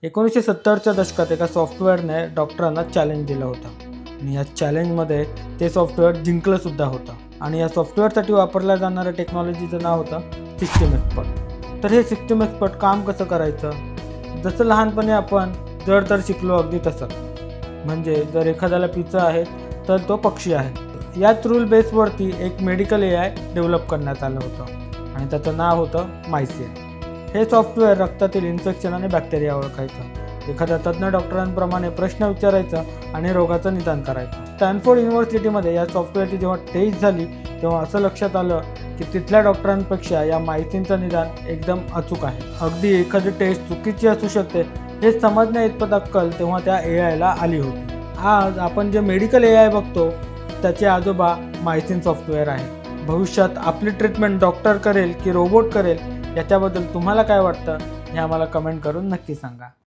1970च्या दशकात एका सॉफ्टवेअरने डॉक्टरांना चॅलेंज दिलं होतं आणि या चॅलेंजमध्ये ते सॉफ्टवेअर जिंकलंसुद्धा होतं आणि या सॉफ्टवेअरसाठी वापरल्या जाणाऱ्या टेक्नॉलॉजीचं नाव होतं सिस्टीम एक्सपर्ट. तर हे सिस्टीम एक्सपर्ट काम कसं करायचं? जसं लहानपणी आपण जर तर शिकलो अगदी तसं, म्हणजे जर एखाद्याला पिझ्झा आहे तर तो पक्षी आहे. याच रूल बेसवरती एक मेडिकल AI डेव्हलप करण्यात आलं होतं आणि त्याचं नाव होतं मायसिन. हे सॉफ्टवेअर रक्तातील इन्फेक्शन आणि बॅक्टेरिया ओळखायचं, एखाद्या तज्ज्ञ डॉक्टरांप्रमाणे प्रश्न विचारायचं आणि रोगाचं निदान करायचं. स्टॅनफोर्ड युनिव्हर्सिटीमध्ये या सॉफ्टवेअरची जेव्हा टेस्ट झाली तेव्हा असं लक्षात आलं की तिथल्या डॉक्टरांपेक्षा या मायसिनचं निदान एकदम अचूक आहे. अगदी एखादी टेस्ट चुकीची असू शकते हे समजण्या इतपत अक्कल तेव्हा त्या AIला आली होती. आज आपण जे मेडिकल AI बघतो त्याचे आजोबा मायसिन सॉफ्टवेअर आहे. भविष्यात आपली ट्रीटमेंट डॉक्टर करेल की रोबोट करेल याच्याबद्दल तुम्हाला काय वाटतं हे आम्हाला कमेंट करून नक्की सांगा.